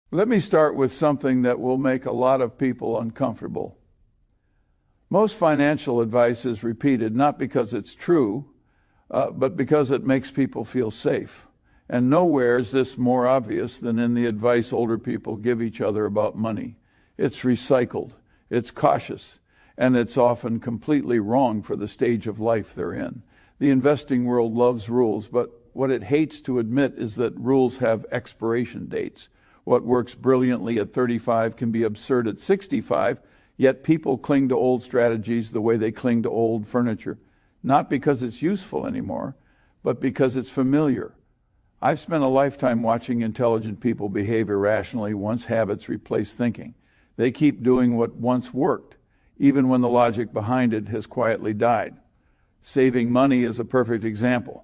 Let me start with something that will make a lot of people uncomfortable. Most financial advice is repeated not because it's true, but because it makes people feel safe. And nowhere is this more obvious than in the advice older people give each other about money. It's recycled, it's cautious, and it's often completely wrong for the stage of life they're in. The investing world loves rules, but what it hates to admit is that rules have expiration dates. What works brilliantly at 35 can be absurd at 65, yet people cling to old strategies the way they cling to old furniture, not because it's useful anymore, but because it's familiar. I've spent a lifetime watching intelligent people behave irrationally once habits replace thinking. They keep doing what once worked, even when the logic behind it has quietly died. Saving money is a perfect example.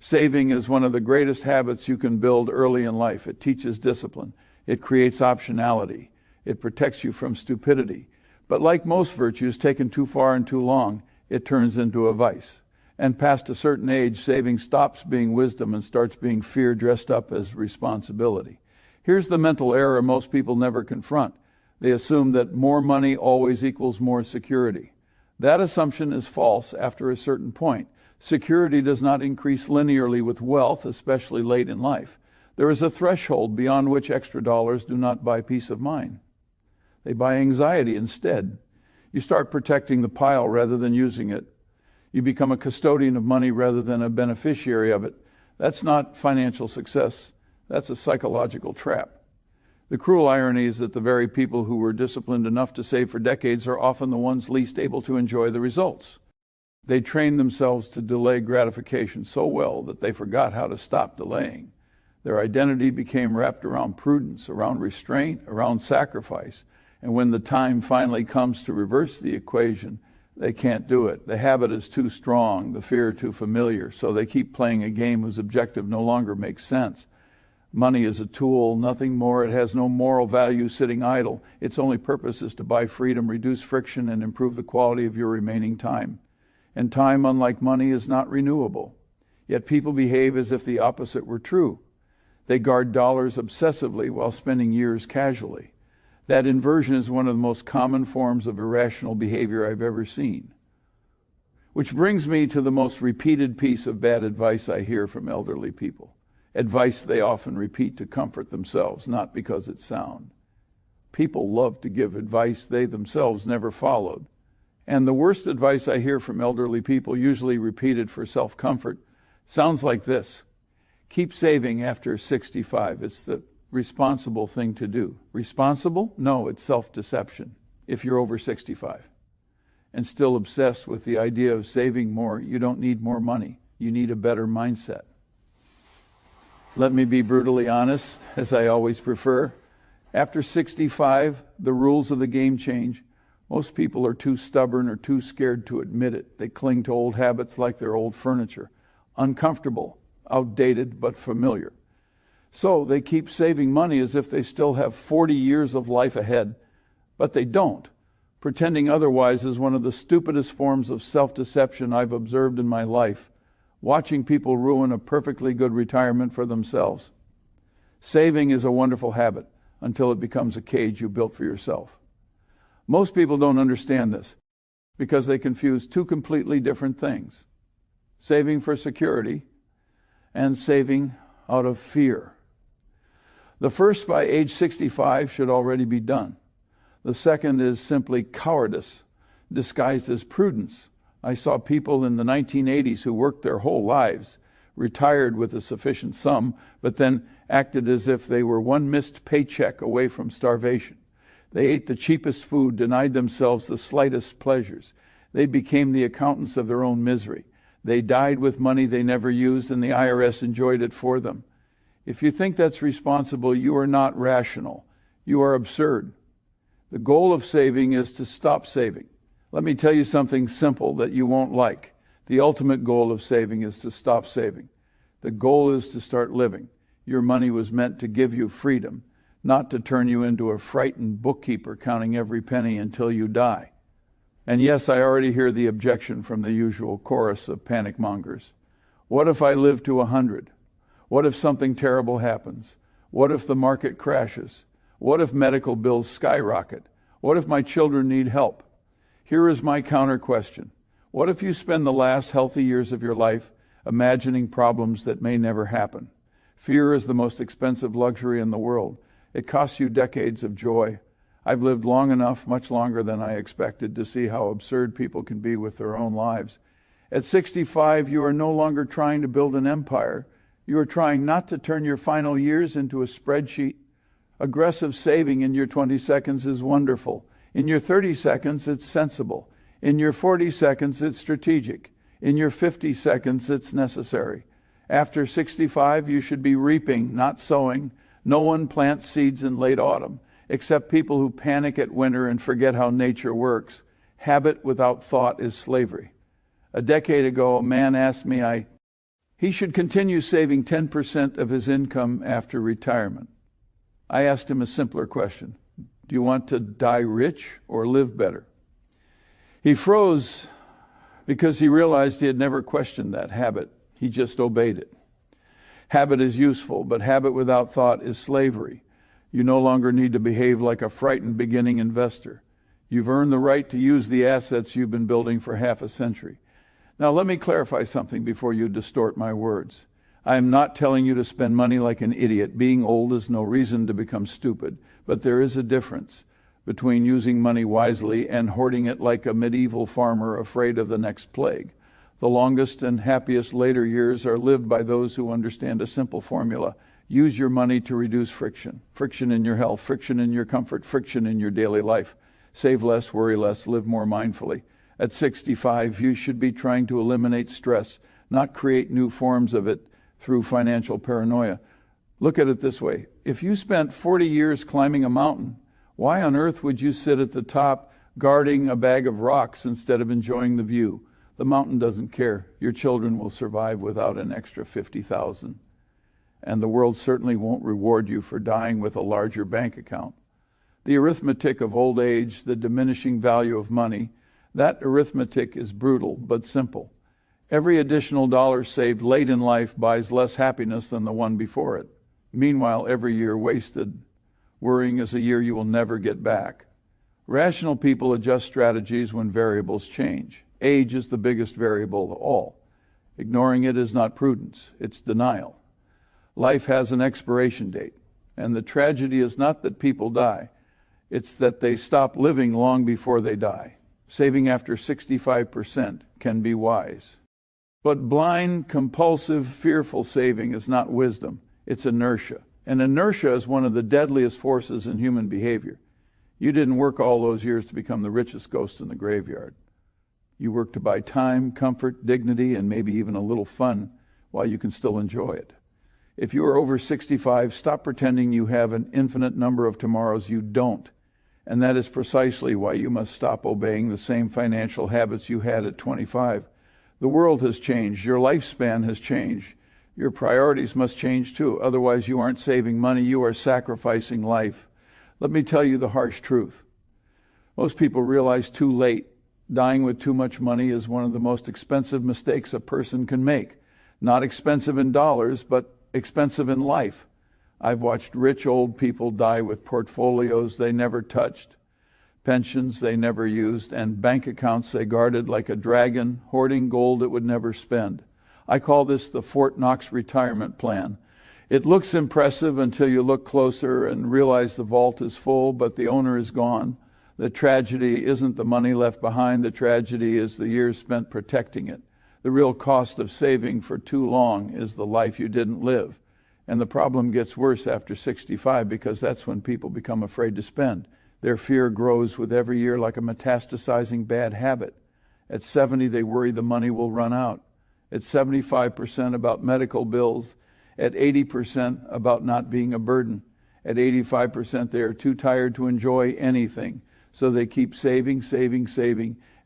Saving is one of the greatest habits you can build early in life. It teaches discipline. It creates optionality. It protects you from stupidity. But like most virtues taken too far and too long, it turns into a vice. And past a certain age, saving stops being wisdom and starts being fear dressed up as responsibility. Here's the mental error most people never confront. They assume that more money always equals more security. That assumption is false after a certain point. Security does not increase linearly with wealth, especially late in life. There is a threshold beyond which extra dollars do not buy peace of mind. They buy anxiety instead. You start protecting the pile rather than using it. You become a custodian of money rather than a beneficiary of it. That's not financial success. That's a psychological trap. The cruel irony is that the very people who were disciplined enough to save for decades are often the ones least able to enjoy the results. They trained themselves to delay gratification so well that they forgot how to stop delaying. Their identity became wrapped around prudence, around restraint, around sacrifice. And when the time finally comes to reverse the equation, they can't do it. The habit is too strong, the fear too familiar, so they keep playing a game whose objective no longer makes sense. Money is a tool, nothing more. It has no moral value sitting idle. Its only purpose is to buy freedom, reduce friction, and improve the quality of your remaining time. And time, unlike money, is not renewable. Yet people behave as if the opposite were true. They guard dollars obsessively while spending years casually. That inversion is one of the most common forms of irrational behavior I've ever seen. Which brings me to the most repeated piece of bad advice I hear from elderly people. Advice they often repeat to comfort themselves, not because it's sound. People love to give advice they themselves never followed. And the worst advice I hear from elderly people, usually repeated for self-comfort, sounds like this. Keep saving after 65. It's the responsible thing to do. Responsible? No, it's self-deception if you're over 65. And still obsessed with the idea of saving more, you don't need more money. You need a better mindset. Let me be brutally honest, as I always prefer. After 65, the rules of the game change. Most people are too stubborn or too scared to admit it. They cling to old habits like they're old furniture. Uncomfortable, outdated, but familiar. So they keep saving money as if they still have 40 years of life ahead, but they don't. Pretending otherwise is one of the stupidest forms of self-deception I've observed in my life, watching people ruin a perfectly good retirement for themselves. Saving is a wonderful habit until it becomes a cage you built for yourself. Most people don't understand this because they confuse two completely different things. Saving for security and saving out of fear. The first, by age 65, should already be done. The second is simply cowardice disguised as prudence. I saw people in the 1980s who worked their whole lives, retired with a sufficient sum, but then acted as if they were one missed paycheck away from starvation. They ate the cheapest food, denied themselves the slightest pleasures. They became the accountants of their own misery. They died with money they never used, and the IRS enjoyed it for them. If you think that's responsible, you are not rational. You are absurd. The goal of saving is to stop saving. Let me tell you something simple that you won't like. The ultimate goal of saving is to stop saving. The goal is to start living. Your money was meant to give you freedom, not to turn you into a frightened bookkeeper counting every penny until you die. And yes, I already hear the objection from the usual chorus of panic mongers. What if I live to 100? What if something terrible happens? What if the market crashes? What if medical bills skyrocket? What if my children need help? Here is my counter question. What if you spend the last healthy years of your life imagining problems that may never happen? Fear is the most expensive luxury in the world. It costs you decades of joy. I've lived long enough, much longer than I expected, to see how absurd people can be with their own lives. At 65, you are no longer trying to build an empire. You are trying not to turn your final years into a spreadsheet. Aggressive saving in your 20 seconds is wonderful. In your 30 seconds, it's sensible. In your 40 seconds, it's strategic. In your 50 seconds, it's necessary. After 65, you should be reaping, not sowing. No one plants seeds in late autumn, except people who panic at winter and forget how nature works. Habit without thought is slavery. A decade ago, a man asked me he should continue saving 10% of his income after retirement. I asked him a simpler question. Do you want to die rich or live better? He froze because he realized he had never questioned that habit. He just obeyed it. Habit is useful, but habit without thought is slavery. You no longer need to behave like a frightened beginning investor. You've earned the right to use the assets you've been building for half a century. Now, let me clarify something before you distort my words. I am not telling you to spend money like an idiot. Being old is no reason to become stupid, but there is a difference between using money wisely and hoarding it like a medieval farmer afraid of the next plague. The longest and happiest later years are lived by those who understand a simple formula. Use your money to reduce friction. Friction in your health, friction in your comfort, friction in your daily life. Save less, worry less, live more mindfully. At 65, you should be trying to eliminate stress, not create new forms of it through financial paranoia. Look at it this way. If you spent 40 years climbing a mountain, why on earth would you sit at the top guarding a bag of rocks instead of enjoying the view? The mountain doesn't care. Your children will survive without an extra 50,000. And the world certainly won't reward you for dying with a larger bank account. The arithmetic of old age, the diminishing value of money, that arithmetic is brutal but simple. Every additional dollar saved late in life buys less happiness than the one before it. Meanwhile, every year wasted worrying is a year you will never get back. Rational people adjust strategies when variables change. Age is the biggest variable of all. Ignoring it is not prudence, it's denial. Life has an expiration date, and the tragedy is not that people die, it's that they stop living long before they die. Saving after 65% can be wise. But blind, compulsive, fearful saving is not wisdom, it's inertia. And inertia is one of the deadliest forces in human behavior. You didn't work all those years to become the richest ghost in the graveyard. You work to buy time, comfort, dignity, and maybe even a little fun while you can still enjoy it. If you are over 65, stop pretending you have an infinite number of tomorrows. You don't. And that is precisely why you must stop obeying the same financial habits you had at 25. The world has changed. Your lifespan has changed. Your priorities must change too. Otherwise, you aren't saving money. You are sacrificing life. Let me tell you the harsh truth. Most people realize too late dying with too much money is one of the most expensive mistakes a person can make. Not expensive in dollars, but expensive in life. I've watched rich old people die with portfolios they never touched, pensions they never used, and bank accounts they guarded like a dragon, hoarding gold it would never spend. I call this the Fort Knox retirement plan. It looks impressive until you look closer and realize the vault is full, but the owner is gone. The tragedy isn't the money left behind. The tragedy is the years spent protecting it. The real cost of saving for too long is the life you didn't live. And the problem gets worse after 65 because that's when people become afraid to spend. Their fear grows with every year like a metastasizing bad habit. At 70, they worry the money will run out. At 75% about medical bills. At 80% about not being a burden. At 85%, they are too tired to enjoy anything. So they keep saving,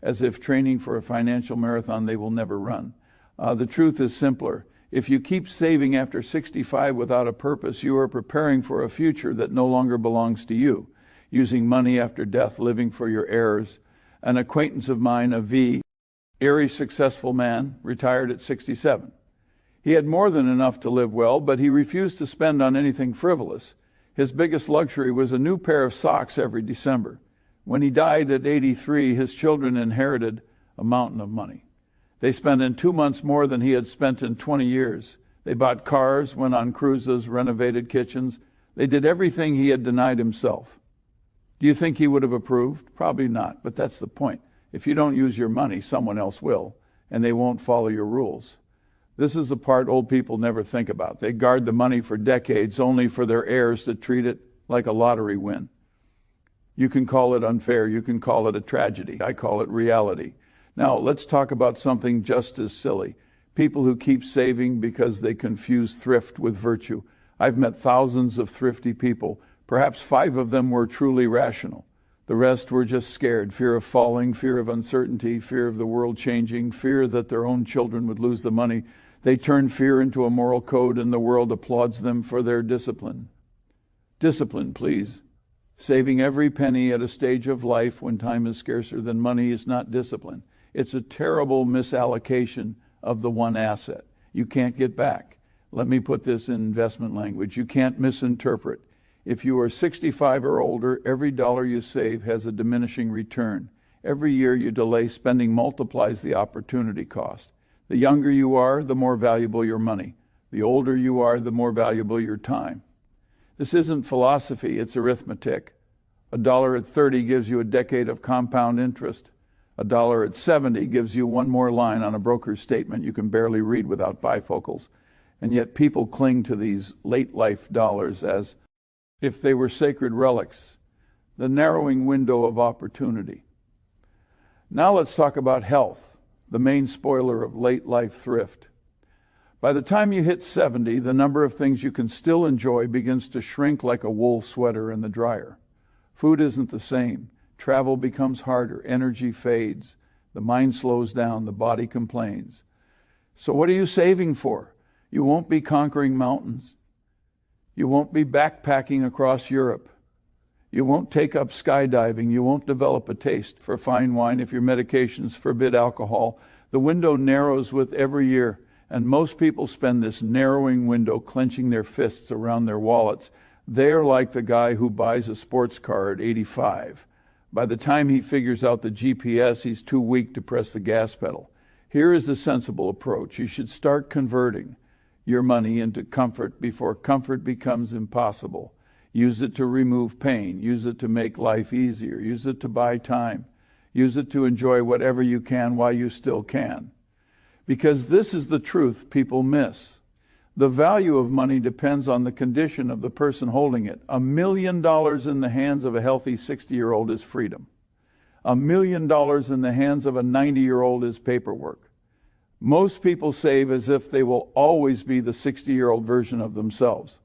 as if training for a financial marathon they will never run. The truth is simpler. If you keep saving after 65 without a purpose, you are preparing for a future that no longer belongs to you, using money after death, living for your heirs. An acquaintance of mine, a very successful man, retired at 67. He had more than enough to live well, but he refused to spend on anything frivolous. His biggest luxury was a new pair of socks every December. When he died at 83, his children inherited a mountain of money. They spent in 2 months more than he had spent in 20 years. They bought cars, went on cruises, renovated kitchens. They did everything he had denied himself. Do you think he would have approved? Probably not, but that's the point. If you don't use your money, someone else will, and they won't follow your rules. This is the part old people never think about. They guard the money for decades only for their heirs to treat it like a lottery win. You can call it unfair. You can call it a tragedy. I call it reality. Now, let's talk about something just as silly. People who keep saving because they confuse thrift with virtue. I've met thousands of thrifty people. Perhaps 5 of them were truly rational. The rest were just scared, fear of falling, fear of uncertainty, fear of the world changing, fear that their own children would lose the money. They turn fear into a moral code, and the world applauds them for their discipline. Discipline, please. Saving every penny at a stage of life when time is scarcer than money is not discipline. It's a terrible misallocation of the one asset. You can't get back. Let me put this in investment language. You can't misinterpret. If you are 65 or older, every dollar you save has a diminishing return. Every year you delay spending multiplies the opportunity cost. The younger you are, the more valuable your money. The older you are, the more valuable your time. This isn't philosophy, it's arithmetic. $1 at 30 gives you a decade of compound interest. $1 at 70 gives you one more line on a broker's statement you can barely read without bifocals. And yet people cling to these late life dollars as if they were sacred relics, the narrowing window of opportunity. Now let's talk about health, the main spoiler of late life thrift. By the time you hit 70, the number of things you can still enjoy begins to shrink like a wool sweater in the dryer. Food isn't the same. Travel becomes harder. Energy fades. The mind slows down. The body complains. So what are you saving for? You won't be conquering mountains. You won't be backpacking across Europe. You won't take up skydiving. You won't develop a taste for fine wine if your medications forbid alcohol. The window narrows with every year. And most people spend this narrowing window clenching their fists around their wallets. They're like the guy who buys a sports car at 85. By the time he figures out the GPS, he's too weak to press the gas pedal. Here is the sensible approach. You should start converting your money into comfort before comfort becomes impossible. Use it to remove pain. Use it to make life easier. Use it to buy time. Use it to enjoy whatever you can while you still can. Because this is the truth people miss. The value of money depends on the condition of the person holding it. $1 million in the hands of a healthy 60-year-old is freedom. $1 million in the hands of a 90-year-old is paperwork. Most people save as if they will always be the 60-year-old version of themselves.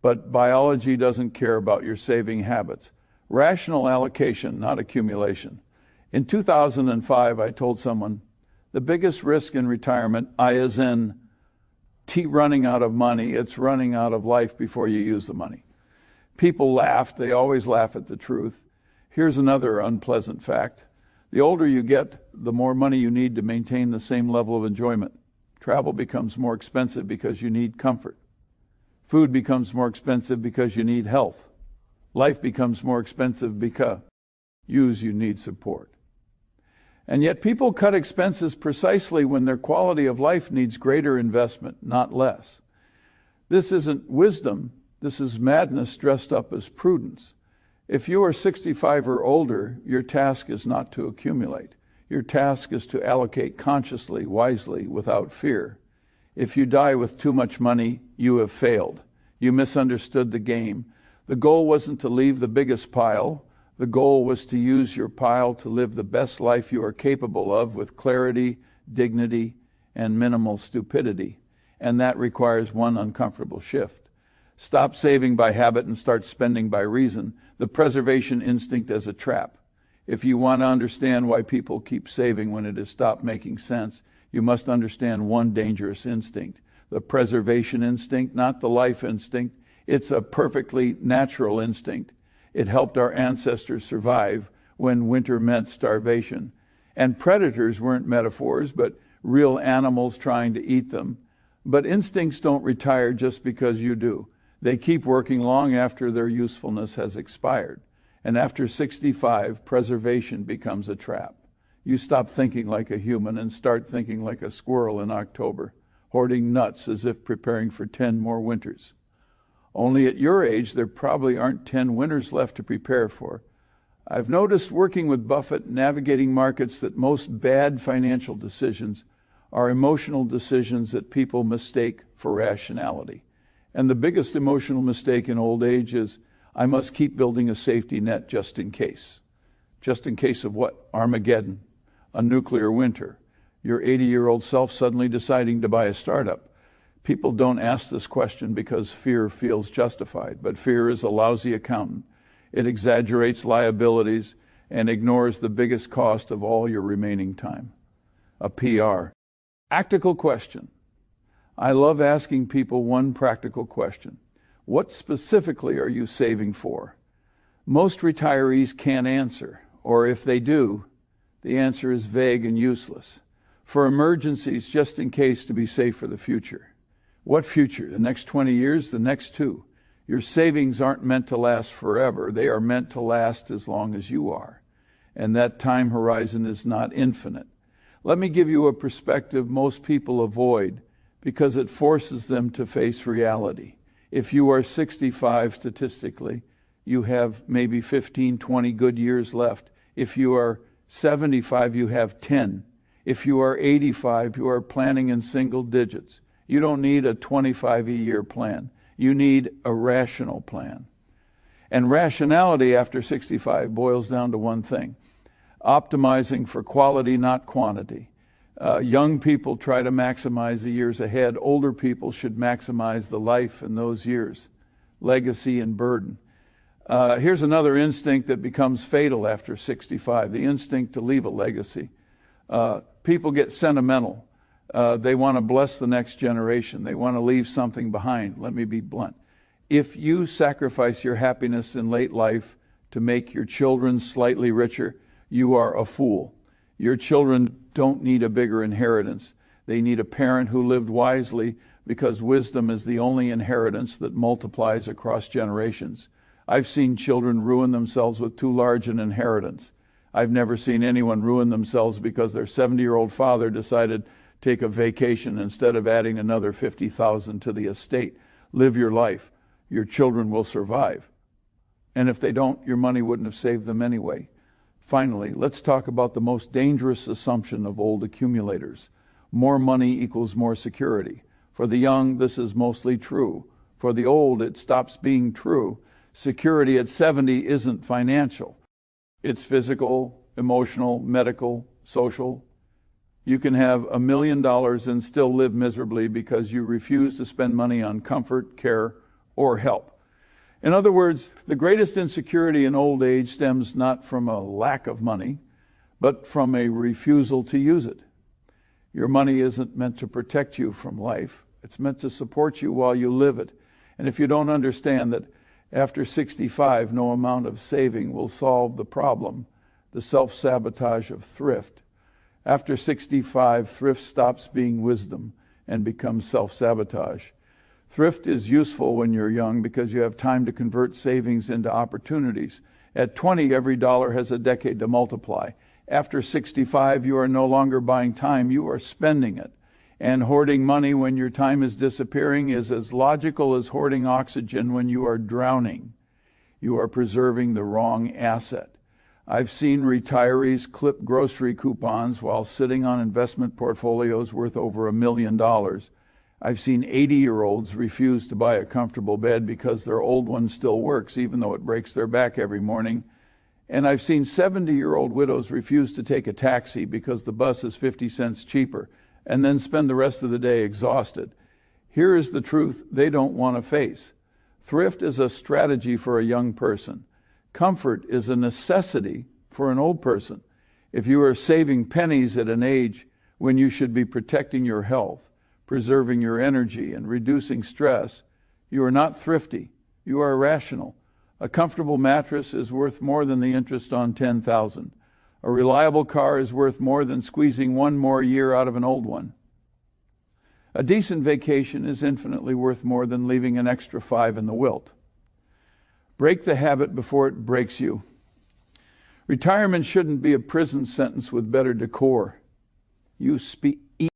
But biology doesn't care about your saving habits. Rational allocation, not accumulation. In 2005, I told someone, the biggest risk in retirement, I as in running out of money, it's running out of life before you use the money. People laughed. They always laugh at the truth. Here's another unpleasant fact. The older you get, the more money you need to maintain the same level of enjoyment. Travel becomes more expensive because you need comfort. Food becomes more expensive because you need health. Life becomes more expensive because you need support. And yet people cut expenses precisely when their quality of life needs greater investment, not less. This isn't wisdom. This is madness dressed up as prudence. If you are 65 or older, your task is not to accumulate. Your task is to allocate consciously, wisely, without fear. If you die with too much money, you have failed. You misunderstood the game. The goal wasn't to leave the biggest pile. The goal was to use your pile to live the best life you are capable of with clarity, dignity, and minimal stupidity. And that requires one uncomfortable shift. Stop saving by habit and start spending by reason. The preservation instinct as a trap. If you want to understand why people keep saving when it has stopped making sense, you must understand one dangerous instinct. The preservation instinct, not the life instinct. It's a perfectly natural instinct. It helped our ancestors survive when winter meant starvation. And predators weren't metaphors, but real animals trying to eat them. But instincts don't retire just because you do. They keep working long after their usefulness has expired. And after 65, preservation becomes a trap. You stop thinking like a human and start thinking like a squirrel in October, hoarding nuts as if preparing for 10 more winters. Only at your age, there probably aren't 10 winters left to prepare for. I've noticed working with Buffett, navigating markets, that most bad financial decisions are emotional decisions that people mistake for rationality. And the biggest emotional mistake in old age is, I must keep building a safety net just in case. Just in case of what? Armageddon, a nuclear winter, your 80-year-old self suddenly deciding to buy a startup. People don't ask this question because fear feels justified, but fear is a lousy accountant. It exaggerates liabilities and ignores the biggest cost of all your remaining time, a PR. Practical question. I love asking people one practical question. What specifically are you saving for? Most retirees can't answer, or if they do, the answer is vague and useless. For emergencies, just in case, to be safe for the future. What future? The next 20 years? The next 2? Your savings aren't meant to last forever. They are meant to last as long as you are. And that time horizon is not infinite. Let me give you a perspective most people avoid because it forces them to face reality. If you are 65 statistically, you have maybe 15, 20 good years left. If you are 75, you have 10. If you are 85, you are planning in single digits. You don't need a 25-year plan. You need a rational plan. And rationality after 65 boils down to one thing: optimizing for quality, not quantity. Young people try to maximize the years ahead. Older people should maximize the life in those years, legacy and burden. Here's another instinct that becomes fatal after 65, the instinct to leave a legacy. People get sentimental. They want to bless the next generation. They want to leave something behind. Let me be blunt. If you sacrifice your happiness in late life to make your children slightly richer, you are a fool. Your children don't need a bigger inheritance. They need a parent who lived wisely, because wisdom is the only inheritance that multiplies across generations. I've seen children ruin themselves with too large an inheritance. I've never seen anyone ruin themselves because their 70-year-old father decided to take a vacation instead of adding another $50,000 to the estate. Live your life. Your children will survive. And if they don't, your money wouldn't have saved them anyway. Finally, let's talk about the most dangerous assumption of old accumulators. More money equals more security. For the young, this is mostly true. For the old, it stops being true. Security at 70 isn't financial. It's physical, emotional, medical, social. You can have $1 million and still live miserably because you refuse to spend money on comfort, care, or help. In other words, the greatest insecurity in old age stems not from a lack of money, but from a refusal to use it. Your money isn't meant to protect you from life. It's meant to support you while you live it. And if you don't understand that after 65, no amount of saving will solve the problem, the self-sabotage of thrift. After 65, thrift stops being wisdom and becomes self-sabotage. Thrift is useful when you're young because you have time to convert savings into opportunities. At 20, every dollar has a decade to multiply. After 65, you are no longer buying time, you are spending it. And hoarding money when your time is disappearing is as logical as hoarding oxygen when you are drowning. You are preserving the wrong asset. I've seen retirees clip grocery coupons while sitting on investment portfolios worth over $1 million. I've seen 80-year-olds refuse to buy a comfortable bed because their old one still works, even though it breaks their back every morning. And I've seen 70-year-old widows refuse to take a taxi because the bus is 50 cents cheaper, and then spend the rest of the day exhausted. Here is the truth they don't want to face. Thrift is a strategy for a young person. Comfort is a necessity for an old person. If you are saving pennies at an age when you should be protecting your health, preserving your energy, and reducing stress, you are not thrifty. You are rational. A comfortable mattress is worth more than the interest on $10,000. A reliable car is worth more than squeezing one more year out of an old one. A decent vacation is infinitely worth more than leaving an extra 5 in the wilt. Break the habit before it breaks you. Retirement shouldn't be a prison sentence with better decor. You eat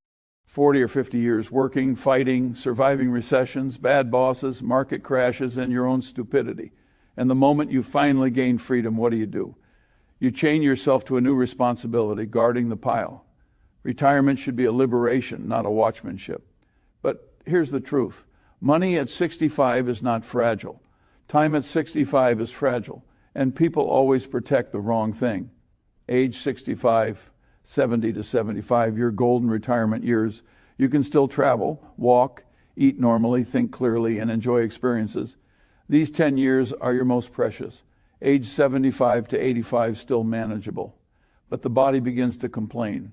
40 or 50 years working, fighting, surviving recessions, bad bosses, market crashes, and your own stupidity. And the moment you finally gain freedom, what do? You chain yourself to a new responsibility, guarding the pile. Retirement should be a liberation, not a watchmanship. But here's the truth. Money at 65 is not fragile. Time at 65 is fragile, and people always protect the wrong thing. Age 65, 70 to 75, your golden retirement years, you can still travel, walk, eat normally, think clearly, and enjoy experiences. These 10 years are your most precious. Age 75 to 85, still manageable. But the body begins to complain.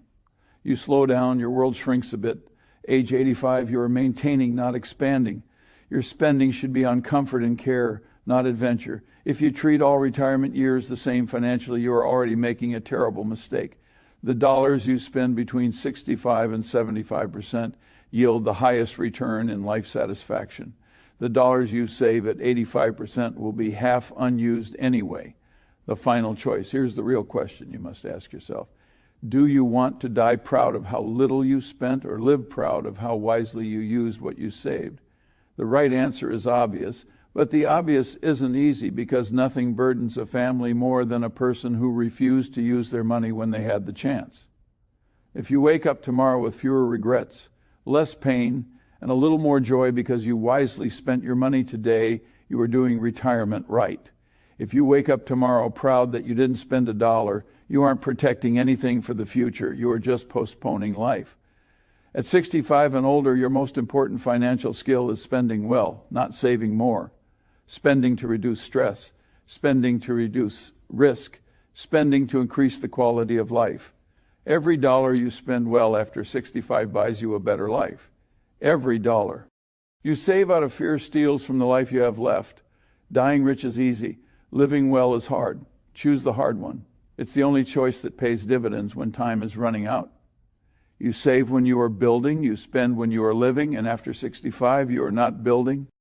You slow down, your world shrinks a bit. Age 85, you are maintaining, not expanding. Your spending should be on comfort and care, not adventure. If you treat all retirement years the same financially, you are already making a terrible mistake. The dollars you spend between 65 and 75% yield the highest return in life satisfaction. The dollars you save at 85% will be half unused anyway. The final choice. Here's the real question you must ask yourself. Do you want to die proud of how little you spent, or live proud of how wisely you used what you saved? The right answer is obvious, but the obvious isn't easy, because nothing burdens a family more than a person who refused to use their money when they had the chance. If you wake up tomorrow with fewer regrets, less pain, and a little more joy because you wisely spent your money today, you are doing retirement right. If you wake up tomorrow proud that you didn't spend $1, you aren't protecting anything for the future. You are just postponing life. At 65 and older, your most important financial skill is spending well, not saving more. Spending to reduce stress, spending to reduce risk, spending to increase the quality of life. Every dollar you spend well after 65 buys you a better life. Every dollar. You save out of fear steals from the life you have left. Dying rich is easy. Living well is hard. Choose the hard one. It's the only choice that pays dividends when time is running out. You save when you are building, you spend when you are living, and after 65 you are not building.